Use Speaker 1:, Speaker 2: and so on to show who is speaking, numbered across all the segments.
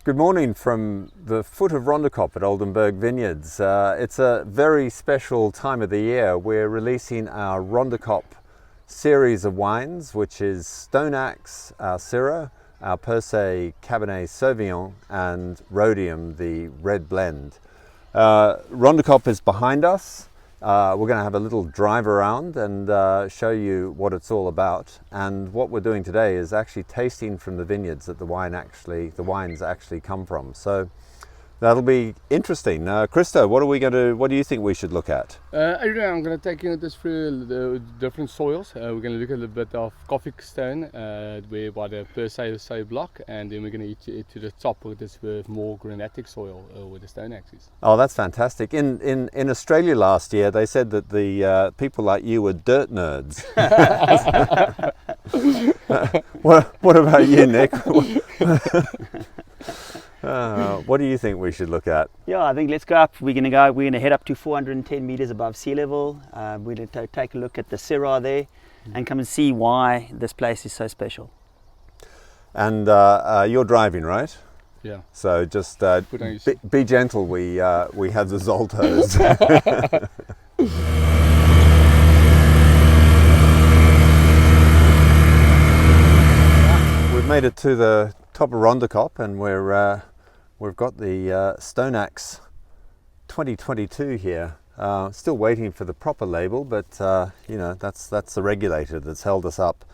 Speaker 1: Good morning from the foot of Rondekop at Oldenburg Vineyards. It's a very special time of the year. We're releasing our Rondekop series of wines, which is Stone Axe, our Syrah, our Per Se Cabernet Sauvignon, and Rhodium, the red blend. Rondekop is behind us. We're going to have a little drive around and show you what it's all about. And what we're doing today is actually tasting from the vineyards that the wines actually come from. So that'll be interesting. Christo, what do you think we should look at?
Speaker 2: Adrian, I'm going to take you through the different soils. We're going to look at a little bit of coffee stone, where by the Per Se block, and then we're going to eat to the top with this with more granitic soil with the stone axes.
Speaker 1: Oh, that's fantastic. In Australia last year, they said that the people like you were dirt nerds. What about you, Nick? What do you think we should look at?
Speaker 3: Yeah, I think let's go up. We're going to head up to 410 meters above sea level. We're going to take a look at the Syrah there and come and see why this place is so special.
Speaker 1: And you're driving, right?
Speaker 2: Yeah.
Speaker 1: So just be gentle. We have the Zoltos. We've made it to the top of Rondekop, and we've got the Stone Axe 2022 here. Still waiting for the proper label, but you know, that's the regulator that's held us up.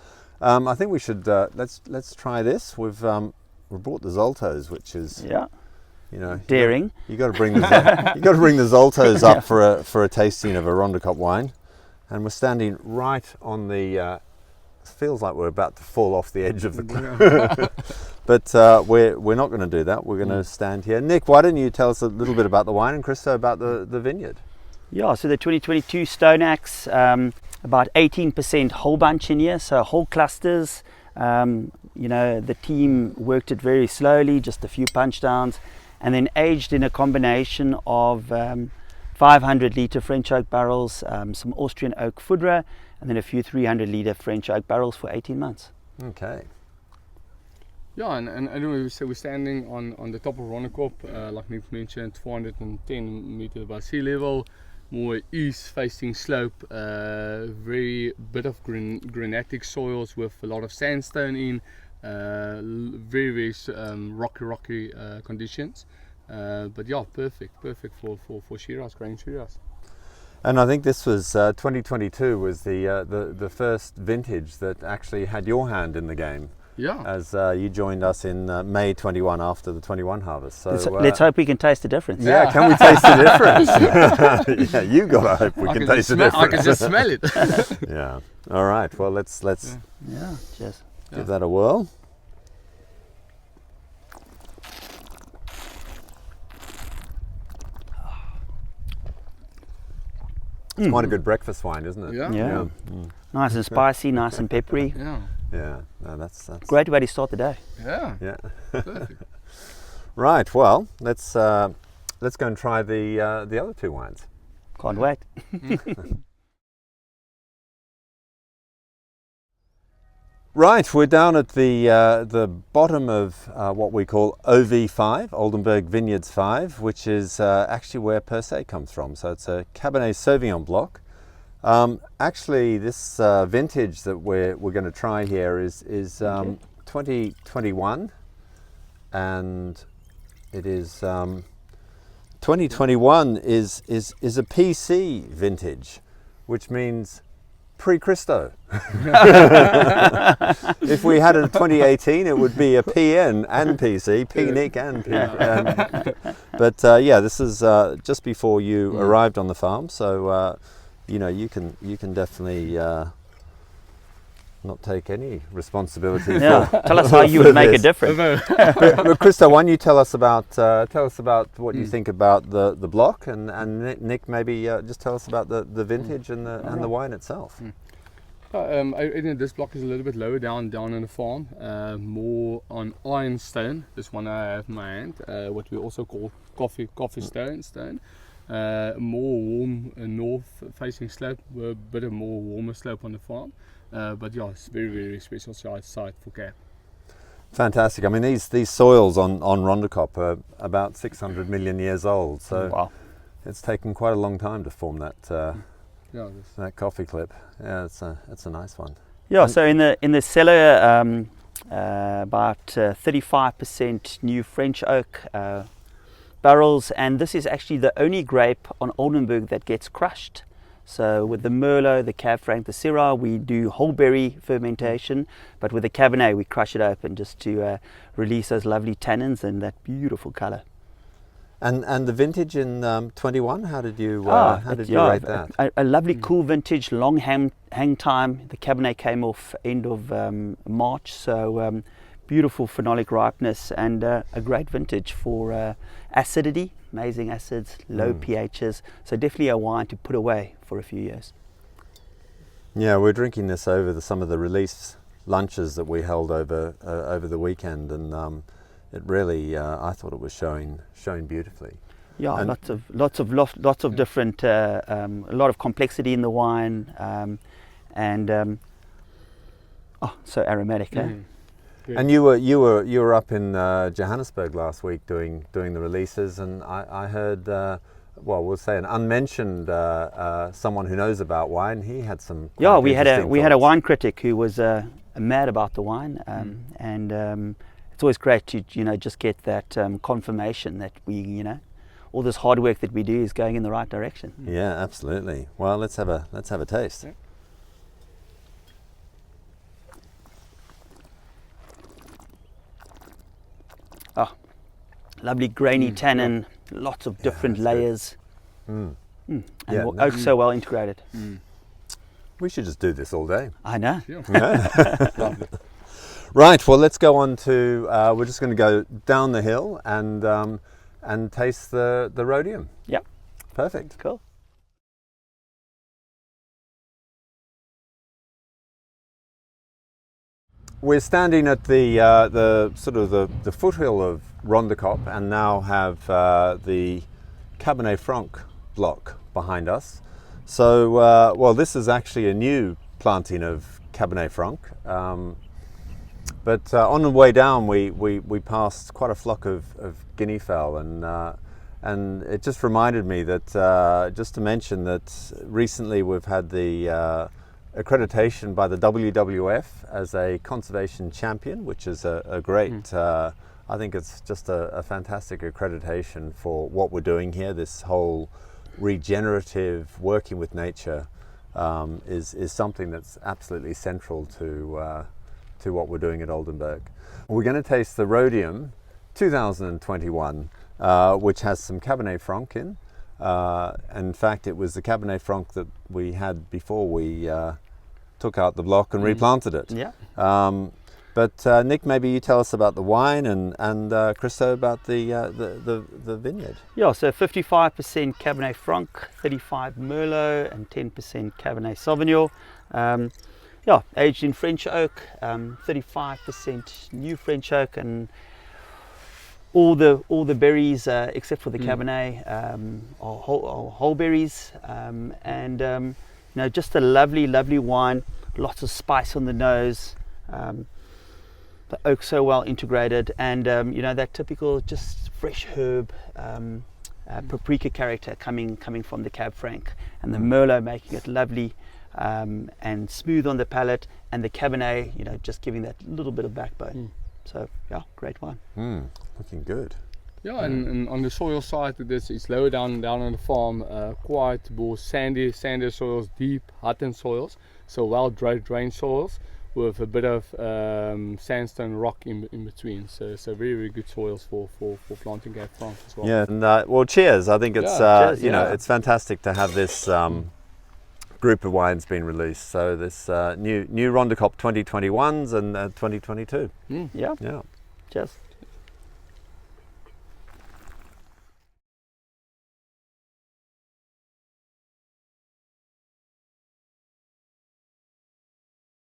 Speaker 1: I think we should let's try this. We've brought the Zoltos, which is you know,
Speaker 3: daring.
Speaker 1: You got to bring the Zoltos up for a tasting of a Rondekop wine, and we're standing right on the. Feels like we're about to fall off the edge of the cliff. But we're not going to do that. We're going to stand here. Nick, why don't you tell us a little bit about the wine, and Christo about the vineyard?
Speaker 3: Yeah, so the 2022 Stone Axe, about 18% whole bunch in here, so whole clusters. You know, the team worked it very slowly, just a few punch downs, and then aged in a combination of 500 litre French oak barrels, some Austrian oak foudre, and then a few 300 litre French oak barrels for 18 months.
Speaker 1: Okay.
Speaker 2: Yeah, and anyway, so we're standing on the top of Rondekop, like Nick mentioned, 410 meters above sea level, more east-facing slope, very bit of granitic soils with a lot of sandstone in, very rocky conditions. But yeah, perfect for Shiraz, grain Shiraz.
Speaker 1: And I think this was 2022 was the first vintage that actually had your hand in the game.
Speaker 2: Yeah.
Speaker 1: As you joined us in May 21 after the 21 harvest. So
Speaker 3: let's hope we can taste the difference.
Speaker 1: Yeah, can we taste the difference? Yeah, you gotta hope we can taste the difference.
Speaker 2: I can just smell it.
Speaker 1: Yeah. All right. Well, let's
Speaker 3: Cheers.
Speaker 1: give that a whirl. It's quite a good breakfast wine, isn't it?
Speaker 2: Yeah.
Speaker 3: Nice and spicy, nice and peppery.
Speaker 1: Yeah. No, that's
Speaker 3: great way to start the day.
Speaker 2: Yeah. Perfect.
Speaker 1: Right. Well, let's go and try the other two wines.
Speaker 3: Can't wait.
Speaker 1: Right, we're down at the bottom of what we call OV5, Oldenburg Vineyards 5, which is actually where Per Se comes from. So it's a Cabernet Sauvignon block. Actually, this vintage that we're going to try here is 2021, and it is 2021 is a PC vintage, which means pre-Christo. If we had a 2018, it would be a PN and PC, P-Nic and P. But yeah, this is just before you arrived on the farm, so you know, you can definitely not take any responsibility.
Speaker 3: Tell us how you would make a difference.
Speaker 1: But Christo, why don't you tell us about what you think about the block, and Nick, maybe just tell us about the vintage and the wine itself.
Speaker 2: This block is a little bit lower down in the farm, more on ironstone. This one I have in my hand, what we also call coffee stone. More warm north-facing slope, a bit of more warmer slope on the farm. But yeah, it's very special site for Cab.
Speaker 1: Fantastic. I mean, these soils on Rondekop are about 600 million years old, so
Speaker 3: Wow.
Speaker 1: it's taken quite a long time to form that
Speaker 2: Yeah, this.
Speaker 1: that coffee clip. Yeah, it's a nice one.
Speaker 3: Yeah,
Speaker 1: And-
Speaker 3: so in the cellar, about 35% new French oak barrels, and this is actually the only grape on Oldenburg that gets crushed. So with the Merlot, the Cab Franc, the Syrah, we do whole berry fermentation, but with the Cabernet, we crush it open just to release those lovely tannins and that beautiful colour.
Speaker 1: And the vintage in 21, how did you rate that?
Speaker 3: A lovely cool vintage, long hang time. The Cabernet came off end of March, so beautiful phenolic ripeness and a great vintage for acidity, amazing acids, low pHs. So definitely a wine to put away for a few years.
Speaker 1: Yeah, we're drinking this over some of the release lunches that we held over the weekend, and it really, I thought it was showing beautifully.
Speaker 3: Yeah,
Speaker 1: And-
Speaker 3: lots of different, a lot of complexity in the wine, and so aromatic. Eh?
Speaker 2: Good.
Speaker 1: And you were up in Johannesburg last week doing the releases, and I heard, well, we'll say an unmentioned someone who knows about wine. He had some.
Speaker 3: Yeah,
Speaker 1: quite
Speaker 3: we had a
Speaker 1: interesting thoughts.
Speaker 3: wine critic who was mad about the wine, and it's always great to just get that confirmation that we all this hard work that we do is going in the right direction.
Speaker 1: Yeah, absolutely. Well, let's have a taste.
Speaker 2: Yeah.
Speaker 3: Lovely grainy tannin, lots of different
Speaker 1: that's good.
Speaker 3: layers,
Speaker 1: Mm.
Speaker 3: and
Speaker 1: Yeah,
Speaker 3: oak so well integrated.
Speaker 1: We should just do this all day.
Speaker 3: I know.
Speaker 2: Lovely.
Speaker 1: Right. Well, let's go on to. We're just going to go down the hill and taste the Rhodium.
Speaker 3: Yep.
Speaker 1: Perfect.
Speaker 3: Cool.
Speaker 1: We're standing at the sort of the foothill of Rondekop, and now have the Cabernet Franc block behind us. So, well, this is actually a new planting of Cabernet Franc. But on the way down, we passed quite a flock of guinea fowl, and it just reminded me that just to mention that recently we've had the accreditation by the WWF as a conservation champion, which is a great. I think it's just a fantastic accreditation for what we're doing here. This whole regenerative working with nature is something that's absolutely central to what we're doing at Oldenburg. We're going to taste the Rhodium 2021, which has some Cabernet Franc in. In fact, it was the Cabernet Franc that we had before we took out the block and replanted it.
Speaker 3: Yeah.
Speaker 1: But Nic, maybe you tell us about the wine, and Christo about the vineyard.
Speaker 3: Yeah, so 55% Cabernet Franc, 35 Merlot, and 10% Cabernet Sauvignon. Yeah, aged in French oak, 35% new French oak, and all the berries except for the Cabernet are whole berries, and just a lovely wine. Lots of spice on the nose. The oak so well integrated, and that typical just fresh herb, paprika character coming from the Cab Franc, and the Merlot making it lovely and smooth on the palate, and the Cabernet, just giving that little bit of backbone. So yeah, great wine.
Speaker 1: Looking good.
Speaker 2: Yeah, and on the soil side, it's lower down on the farm, quite more sandy soils, deep hutton soils, so well drained soils with a bit of sandstone rock in between. So very good soils for planting Cab Franc as well.
Speaker 1: Yeah, and well, cheers. I think it's
Speaker 3: cheers,
Speaker 1: it's fantastic to have this group of wines being released. So this new Rondekop 2021s and 2022.
Speaker 3: Yeah,
Speaker 1: Yeah.
Speaker 3: cheers.